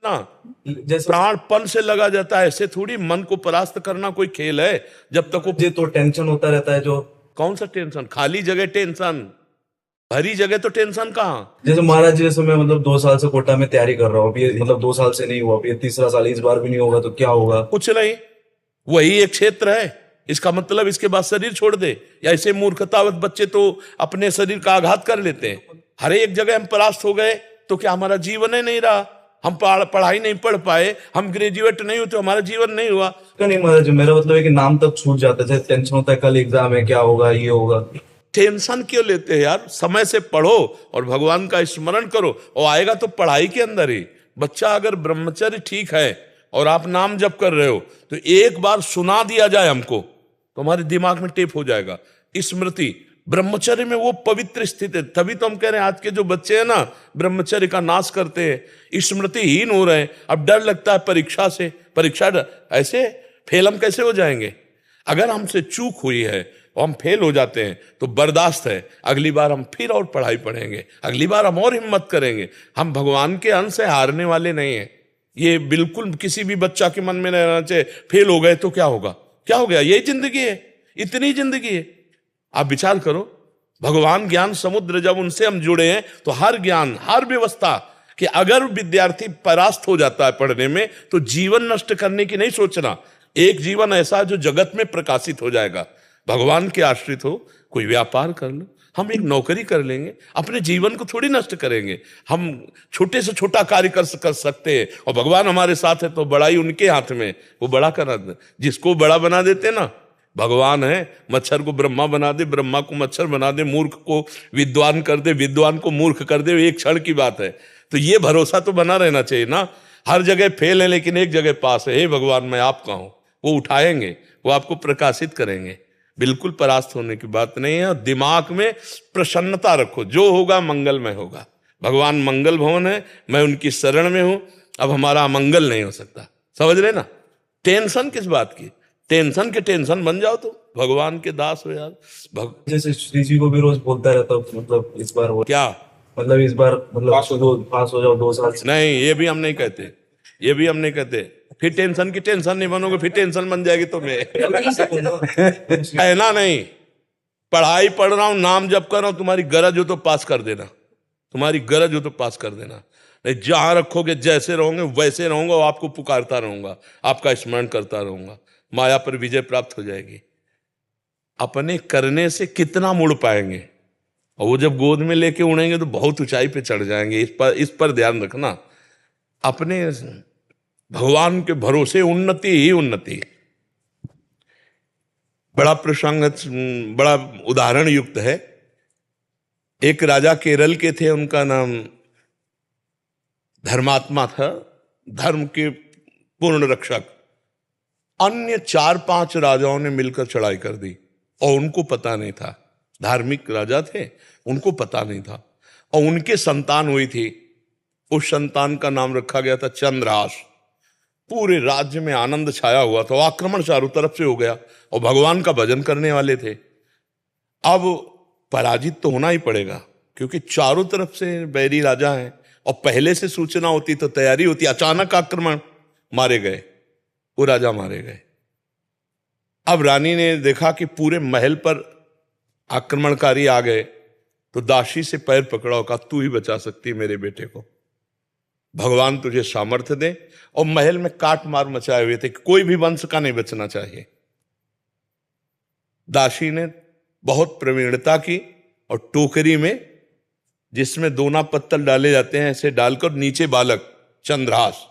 ना, जैसे प्राणपण से लगा जाता है। ऐसे थोड़ी मन को परास्त करना कोई खेल है। जब तक वो, ये तो टेंशन होता रहता है जो, कौन सा टेंशन, खाली जगह टेंशन, भरी जगह तो टेंशन कहाँ। जैसे महाराज जी, जैसे मैं मतलब 2 साल से कोटा में तैयारी कर रहा हूँ, अभी मतलब 2 साल से नहीं हुआ, अभी ये तीसरा साल, इस बार भी नहीं होगा तो क्या होगा? कुछ नहीं, वही एक क्षेत्र है। इसका मतलब इसके बाद शरीर छोड़ दे। या ऐसे मूर्खतावत बच्चे तो अपने शरीर का आघात कर लेते हैं। हर एक जगह हम परास्त हो गए तो क्या हमारा जीवन ही नहीं रहा? हम पढ़ाई नहीं पढ़ पाए, हम ग्रेजुएट नहीं हुए तो हमारा जीवन नहीं हुआ। क्या नहीं महाराज जी, मेरा मतलब है कि नाम तक छूट जाता है, जैसे टेंशन होता है कल एग्जाम है, क्या होगा, ये होगा। टेंशन क्यों लेते हैं यार? समय से पढ़ो और भगवान का स्मरण करो, और आएगा तो पढ़ाई के अंदर ही। बच्चा अगर ब्रह्मचर्य ठीक है और आप नाम जप कर रहे हो, तो एक बार सुना दिया जाए हमको तो हमारे दिमाग में टेप हो जाएगा स्मृति। ब्रह्मचर्य में वो पवित्र स्थिति है। तभी तो हम कह रहे हैं आज के जो बच्चे हैं ना, ब्रह्मचर्य का नाश करते हैं, स्मृतिहीन हो रहे हैं। अब डर लगता है परीक्षा से, ऐसे फेल हम कैसे हो जाएंगे? अगर हमसे चूक हुई है और हम फेल हो जाते हैं तो बर्दाश्त है, अगली बार हम फिर और पढ़ाई पढ़ेंगे, अगली बार हम और हिम्मत करेंगे। हम भगवान के अंश से हारने वाले नहीं हैं। ये बिल्कुल किसी भी बच्चा के मन में नहीं रहना चाहिए फेल हो गए तो क्या होगा, क्या हो गया, यही जिंदगी है, इतनी जिंदगी है। आप विचार करो, भगवान ज्ञान समुद्र, जब उनसे हम जुड़े हैं तो हर ज्ञान, हर व्यवस्था, कि अगर विद्यार्थी परास्त हो जाता है पढ़ने में तो जीवन नष्ट करने की नहीं सोचना। एक जीवन ऐसा जो जगत में प्रकाशित हो जाएगा। भगवान के आश्रित हो, कोई व्यापार कर लो, हम एक नौकरी कर लेंगे, अपने जीवन को थोड़ी नष्ट करेंगे। हम छोटे से छोटा कार्य कर सकते हैं, और भगवान हमारे साथ है तो बड़ाई उनके हाथ में, वो बड़ा करा दे। जिसको बड़ा बना देते ना, भगवान है। मच्छर को ब्रह्मा बना दे, ब्रह्मा को मच्छर बना दे, मूर्ख को विद्वान कर दे, विद्वान को मूर्ख कर दे, एक क्षण की बात है। तो ये भरोसा तो बना रहना चाहिए ना। हर जगह फेल है लेकिन एक जगह पास है। हे भगवान, मैं आपका हूं। वो उठाएंगे, वो आपको प्रकाशित करेंगे। बिल्कुल परास्त होने की बात नहीं है। और दिमाग में प्रसन्नता रखो, जो होगा मंगलमय होगा। भगवान मंगल भवन है, मैं उनकी शरण में हूं। अब हमारा अमंगल नहीं हो सकता, समझ रहे ना? टेंशन किस बात की? टेंशन के टेंशन बन जाओ तो भगवान के दास हो यार। जैसे श्री जी को भी रोज बोलता रहता हूँ, मतलब इस बार हो, क्या मतलब इस बार मतलब पास हो जाओ 2 साल से। नहीं, ये भी हम नहीं कहते, ये भी हम नहीं कहते। फिर टेंशन की टेंशन नहीं बनोगे, फिर टेंशन बन जाएगी तुम्हें। है ना? नहीं, पढ़ाई पढ़ रहा हूं, नाम जप कर रहा हूं, तुम्हारी गरज हो तो पास कर देना, तुम्हारी गरज हो तो पास कर देना। नहीं, जहां रखोगे जैसे रहोगे वैसे रहूंगा, और आपको पुकारता रहूंगा, आपका स्मरण करता रहूंगा, माया पर विजय प्राप्त हो जाएगी। अपने करने से कितना मुड़ पाएंगे, और वो जब गोद में लेके उड़ेंगे तो बहुत ऊंचाई पे चढ़ जाएंगे। इस पर ध्यान रखना। अपने भगवान के भरोसे उन्नति ही उन्नति। बड़ा प्रसंग, बड़ा उदाहरण युक्त है। एक राजा केरल के थे, उनका नाम धर्मात्मा था, धर्म के पूर्ण रक्षक। अन्य 4-5 राजाओं ने मिलकर चढ़ाई कर दी और उनको पता नहीं था। धार्मिक राजा थे, उनको पता नहीं था। और उनके संतान हुई थी, उस संतान का नाम रखा गया था चंद्रहास। पूरे राज्य में आनंद छाया हुआ था, आक्रमण चारों तरफ से हो गया, और भगवान का भजन करने वाले थे। अब पराजित तो होना ही पड़ेगा, क्योंकि चारों तरफ से बैरी राजा हैं, और पहले से सूचना होती तो तैयारी होती। अचानक आक्रमण, मारे गए, वो राजा मारे गए। अब रानी ने देखा कि पूरे महल पर आक्रमणकारी आ गए, तो दासी से पैर पकड़ा और कहा, तू ही बचा सकती मेरे बेटे को, भगवान तुझे सामर्थ्य दे। और महल में काट मार मचाए हुए थे, कोई भी वंश का नहीं बचना चाहिए। दासी ने बहुत प्रवीणता की और टोकरी में, जिसमें दोना पत्तल डाले जाते हैं, ऐसे डालकर नीचे बालक चंद्रहास,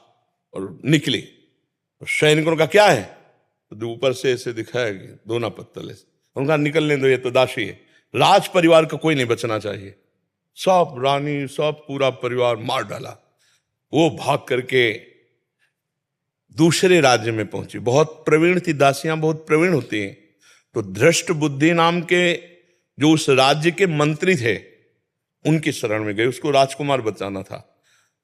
और निकली। सैनिकों का क्या है, तो ऊपर से ऐसे दिखाया दोना पत्तल, ऐसे उनका निकलने दो, ये तो दासी है। राज परिवार का कोई नहीं बचना चाहिए। सब रानी, सब पूरा परिवार मार डाला। वो भाग करके दूसरे राज्य में पहुंची। बहुत प्रवीण थी, दासियां बहुत प्रवीण होती हैं। तो धृष्ट बुद्धि नाम के जो उस राज्य के मंत्री थे, उनकी शरण में गए, उसको राजकुमार बचाना था।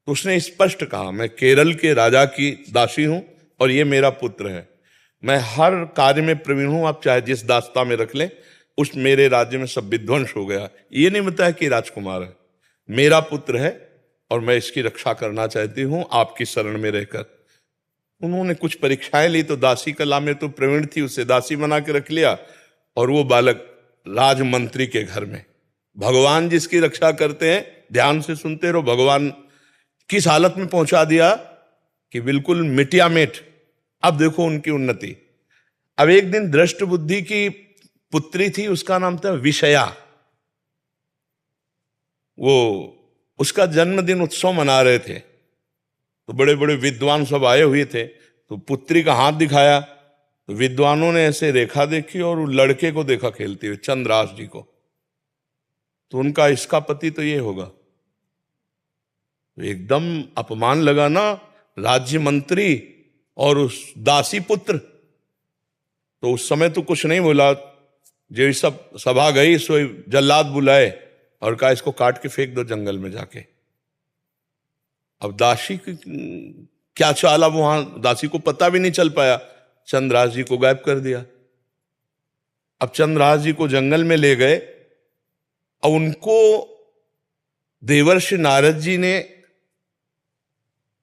तो उसने स्पष्ट कहा, मैं केरल के राजा की दासी हूं और ये मेरा पुत्र है, मैं हर कार्य में प्रवीण हूं, आप चाहे जिस दास्ता में रख लें। उस मेरे राज्य में सब विध्वंस हो गया, ये नहीं बताया कि राजकुमार है, मेरा पुत्र है, और मैं इसकी रक्षा करना चाहती हूं आपकी शरण में रहकर। उन्होंने कुछ परीक्षाएं ली तो दासी कला में तो प्रवीण थी, उसे दासी बना के रख लिया, और वो बालक राजमंत्री के घर में। भगवान जिसकी रक्षा करते हैं, ध्यान से सुनते रहो, भगवान किस हालत में पहुंचा दिया कि बिल्कुल मिटिया मेट। अब देखो उनकी उन्नति। अब एक दिन दृष्ट बुद्धि की पुत्री थी, उसका नाम था विषया। वो उसका जन्मदिन उत्सव मना रहे थे, तो बड़े बड़े विद्वान सब आए हुए थे। तो पुत्री का हाथ दिखाया तो विद्वानों ने ऐसे रेखा देखी और वो लड़के को देखा खेलते हुए, चंद्रास जी को। तो उनका इसका पति तो ये होगा। तो एकदम अपमान लगा ना, राज्य मंत्री और उस दासी पुत्र। तो उस समय तो कुछ नहीं बोला, जो सब सभा गई सो जल्लाद बुलाए और कहा इसको काट के फेंक दो जंगल में जाके। अब दासी की क्या चाला, वहां दासी को पता भी नहीं चल पाया, चंद्रास जी को गायब कर दिया। अब चंद्रास जी को जंगल में ले गए और उनको देवर्षि नारद जी ने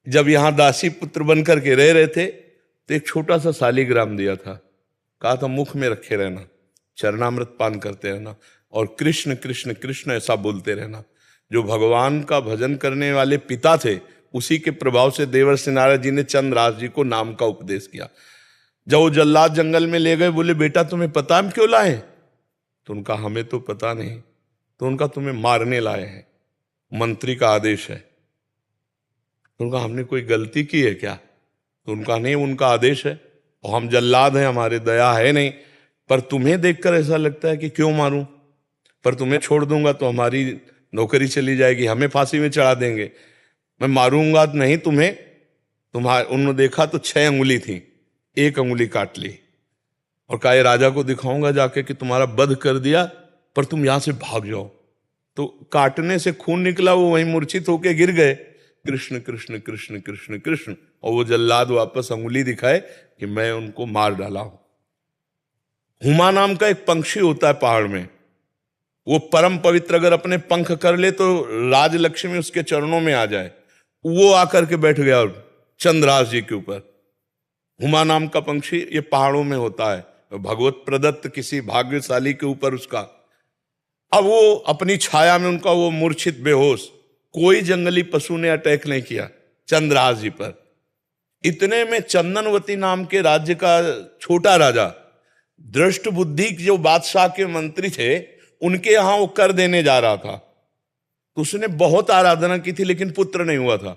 जब यहां दासी पुत्र बन करके रह रहे थे तो एक छोटा सा शालिग्राम दिया था। कहा था मुख में रखे रहना, चरणामृत पान करते रहना और कृष्ण कृष्ण कृष्ण ऐसा बोलते रहना। जो भगवान का भजन करने वाले पिता थे, उसी के प्रभाव से देवर्षि नारद जी ने चंद्रास जी को नाम का उपदेश किया। जब वो जल्लाद जंगल में ले गए, बोले बेटा तुम्हें पता हम क्यों लाए? तो उनका हमें तो पता नहीं। तो उनका तुम्हें मारने लाए हैं, मंत्री का आदेश है। तो उनका हमने कोई गलती की है क्या? तो उनका नहीं, उनका आदेश है और हम जल्लाद हैं, हमारे दया है नहीं। पर तुम्हें देखकर ऐसा लगता है कि क्यों मारूं, पर तुम्हें छोड़ दूंगा तो हमारी नौकरी चली जाएगी, हमें फांसी में चढ़ा देंगे। मैं मारूंगा नहीं तुम्हें। तुम्हारे उन्होंने देखा तो 6 अंगुली थी, 1 अंगुली काट ली और कहा ये राजा को दिखाऊंगा जाके कि तुम्हारा वध कर दिया, पर तुम यहां से भाग जाओ। तो काटने से खून निकला, वो वहीं मूर्छित होके गिर गए। कृष्ण कृष्ण कृष्ण कृष्ण कृष्ण, और वो जल्लाद वापस अंगुली दिखाए कि मैं उनको मार डाला हूं। हुमा नाम का एक पंक्षी होता है पहाड़ में, वो परम पवित्र, अगर अपने पंख कर ले तो राजलक्ष्मी उसके चरणों में आ जाए। वो आकर के बैठ गया चंद्रास जी के ऊपर। हुमा नाम का पंक्षी ये पहाड़ों में होता है, भगवत प्रदत्त किसी भाग्यशाली के ऊपर उसका। अब वो अपनी छाया में उनका वो मूर्छित बेहोश, कोई जंगली पशु ने अटैक नहीं किया चंद्रास जी पर। इतने में चंदनवती नाम के राज्य का छोटा राजा, दृष्ट बुद्धि जो बादशाह के मंत्री थे, उनके यहां वो कर देने जा रहा था। तो उसने बहुत आराधना की थी लेकिन पुत्र नहीं हुआ था।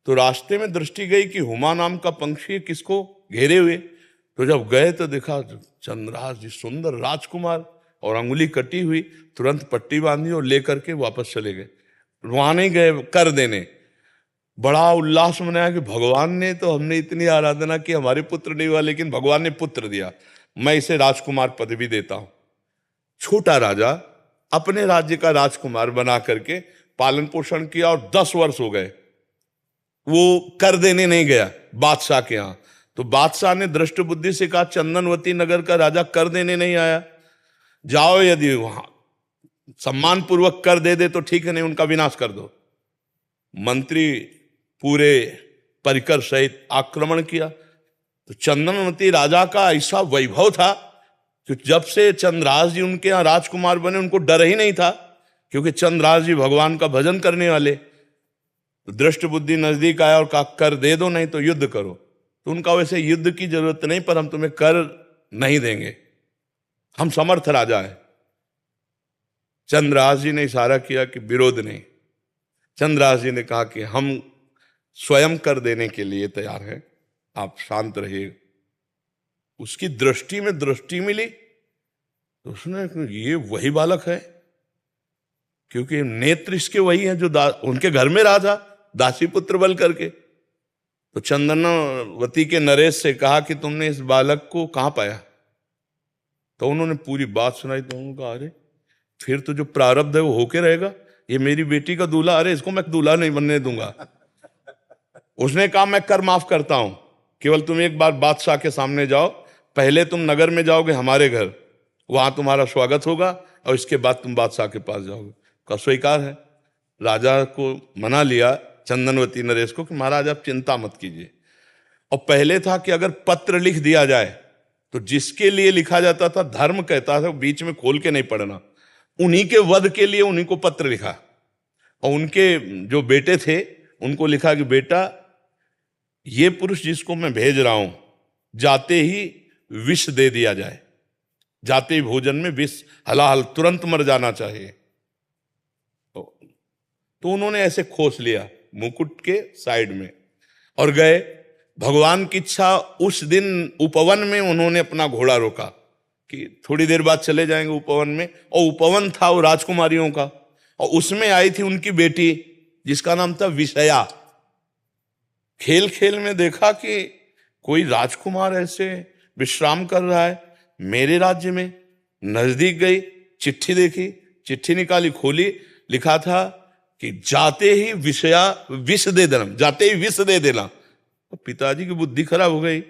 तो रास्ते में दृष्टि गई कि हुमा नाम का पंक्षी किसको घेरे हुए। तो जब गए तो देखा चंद्रास जी सुंदर राजकुमार और अंगुली कटी हुई, तुरंत पट्टी बांधी और लेकर के वापस चले गए। वहां नहीं गए कर देने, बड़ा उल्लास मनाया कि भगवान ने तो, हमने इतनी आराधना की, हमारे पुत्र नहीं हुआ लेकिन भगवान ने पुत्र दिया, मैं इसे राजकुमार पदवी देता हूं। छोटा राजा अपने राज्य का राजकुमार बना करके पालन पोषण किया और 10 वर्ष हो गए। वो कर देने नहीं गया बादशाह के यहां। तो बादशाह ने दृष्ट बुद्धि से कहा चंदनवती नगर का राजा कर देने नहीं आया, जाओ यदि वहां सम्मान पूर्वक कर दे तो ठीक है, नहीं उनका विनाश कर दो। मंत्री पूरे परिकर सहित आक्रमण किया। तो चंदनवती राजा का ऐसा वैभव था कि जब से चंद्रास जी उनके यहां राजकुमार बने, उनको डर ही नहीं था, क्योंकि चंद्रास जी भगवान का भजन करने वाले। तो दृष्ट बुद्धि नजदीक आया और कहा कर दे दो, नहीं तो युद्ध करो। तो उनका वैसे युद्ध की जरूरत नहीं, पर हम तुम्हें कर नहीं देंगे, हम समर्थ राजा है। चंद्रास जी ने इशारा किया कि विरोध नहीं। चंद्रास जी ने कहा कि हम स्वयं कर देने के लिए तैयार हैं, आप शांत रहिए। उसकी दृष्टि में दृष्टि मिली तो उसने, ये वही बालक है, क्योंकि नेत्र इसके वही हैं जो उनके घर में रहा था दासी पुत्र बल करके। तो चंदनवती के नरेश से कहा कि तुमने इस बालक को कहां पाया? तो उन्होंने पूरी बात सुनाई। तो उन्होंने कहा अरे फिर तो जो प्रारब्ध है वो होके रहेगा, ये मेरी बेटी का दूल्हा, अरे इसको मैं दूल्हा नहीं बनने दूंगा। उसने कहा मैं कर माफ करता हूं, केवल तुम एक बार बादशाह के सामने जाओ, पहले तुम नगर में जाओगे हमारे घर, वहां तुम्हारा स्वागत होगा और इसके बाद तुम बादशाह के पास जाओगे। का स्वीकार है। राजा को मना लिया, चंदनवती नरेश को, कि महाराज आप चिंता मत कीजिए। और पहले था कि अगर पत्र लिख दिया जाए तो जिसके लिए लिखा जाता था, धर्म कहता था बीच में खोल के नहीं पढ़ना, उन्हीं के वध के लिए उन्हीं को पत्र लिखा। और उनके जो बेटे थे उनको लिखा कि बेटा, ये पुरुष जिसको मैं भेज रहा हूं, जाते ही विष दे दिया जाए, जाते ही भोजन में विष, हलाहल तुरंत मर जाना चाहिए। तो उन्होंने ऐसे खोस लिया मुकुट के साइड में और गए। भगवान की इच्छा, उस दिन उपवन में उन्होंने अपना घोड़ा रोका कि थोड़ी देर बाद चले जाएंगे उपवन में। और उपवन था वो राजकुमारियों का, और उसमें आई थी उनकी बेटी जिसका नाम था विषया। खेल खेल में देखा कि कोई राजकुमार ऐसे विश्राम कर रहा है मेरे राज्य में। नजदीक गई, चिट्ठी देखी, चिट्ठी निकाली, खोली, लिखा था कि जाते ही विषया विष दे देना, जाते ही विष दे देना। तो पिताजी की बुद्धि खराब हो गई,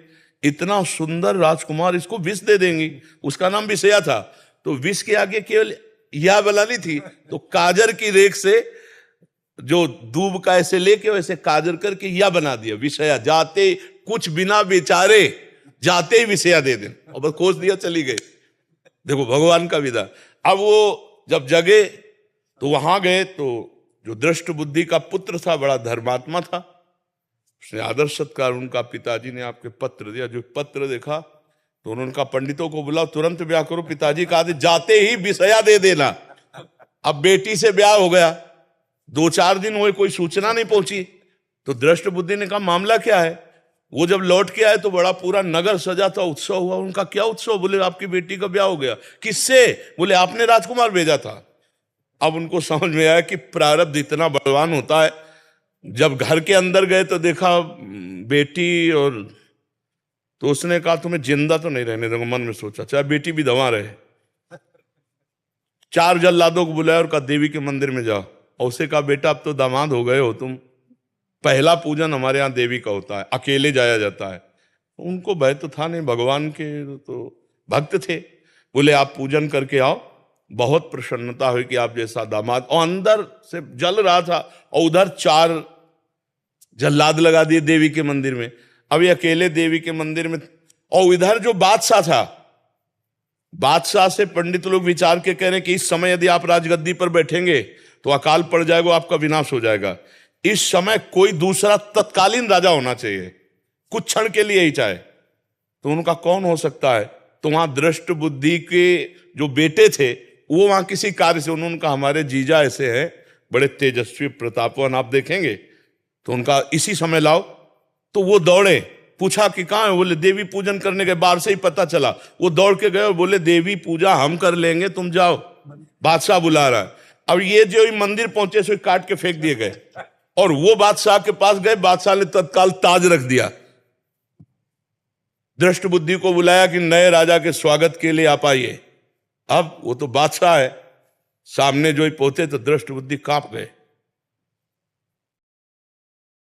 इतना सुंदर राजकुमार, इसको विष दे देंगी। उसका नाम विषया था, तो विष के आगे केवल या बनानी थी, तो काजर की रेख से जो दूब का ऐसे लेके वैसे काजर करके या बना दिया विषया। जाते कुछ बिना बेचारे, जाते ही विषया दे दें, और बस खोज दिया, चली गई। देखो भगवान का विधान। अब वो जब जगे तो वहां गए, तो जो दृष्ट बुद्धि का पुत्र था, बड़ा धर्मात्मा था, उसने आदर सत्कार, उनका पिताजी ने आपके पत्र दिया। जो पत्र देखा तो उन्होंने कहा पंडितों को बुलाओ, तुरंत ब्याह करो। पिताजी का आदेश, जाते ही विषया दे देना। अब बेटी से ब्याह हो गया, 2-4 दिन हुए, कोई सूचना नहीं पहुंची। तो दृष्ट बुद्धि ने कहा मामला क्या है। वो जब लौट के आए तो बड़ा पूरा नगर सजा था, उत्सव हुआ। उनका क्या उत्सव? बोले आपकी बेटी का ब्याह हो गया। किससे? बोले आपने राजकुमार भेजा था। अब उनको समझ में आया कि प्रारब्ध इतना बलवान होता है। जब घर के अंदर गए तो देखा बेटी, और तो उसने कहा तुम्हें जिंदा तो नहीं रहने दूंगा। मन में सोचा चाहे बेटी भी दवा रहे। 4 जल्लादों को बुलाया और कहा देवी के मंदिर में जाओ। और उसे कहा बेटा अब तो दामाद हो गए हो तुम, पहला पूजन हमारे यहाँ देवी का होता है, अकेले जाया जाता है। उनको भय तो था नहीं, भगवान के तो भक्त थे। बोले आप पूजन करके आओ, बहुत प्रसन्नता हुई कि आप जैसा दामाद। और अंदर से जल रहा था, और उधर 4 जल्लाद लगा दिए देवी के मंदिर में। अब ये अकेले देवी के मंदिर में, और इधर जो बादशाह था, बादशाह से पंडित लोग विचार के कह रहे कि इस समय यदि आप राजगद्दी पर बैठेंगे तो अकाल पड़ जाएगा, आपका विनाश हो जाएगा। इस समय कोई दूसरा तत्कालीन राजा होना चाहिए, कुछ क्षण के लिए ही चाहे। तो उनका कौन हो सकता है? तो वहां दृष्ट बुद्धि के जो बेटे थे वो वहां किसी कार्य से, उन्होंने कहा हमारे जीजा ऐसे हैं, बड़े तेजस्वी प्रतापवान, आप देखेंगे, तो उनका इसी समय लाओ। तो वो दौड़े, पूछा कि कहाँ है? बोले देवी पूजन करने गए, बाहर से ही पता चला। वो दौड़ के गए और बोले देवी पूजा हम कर लेंगे, तुम जाओ, बादशाह बुला रहा है। अब ये जो मंदिर पहुंचे सो काट के फेंक दिए गए, और वो बादशाह के पास गए। बादशाह ने तत्काल ताज रख दिया। दृष्ट बुद्धि को बुलाया कि नए राजा के स्वागत के लिए आप आइए। अब वो तो बादशाह है, सामने जो ही पहुंचे तो दृष्ट बुद्धि कांप गए।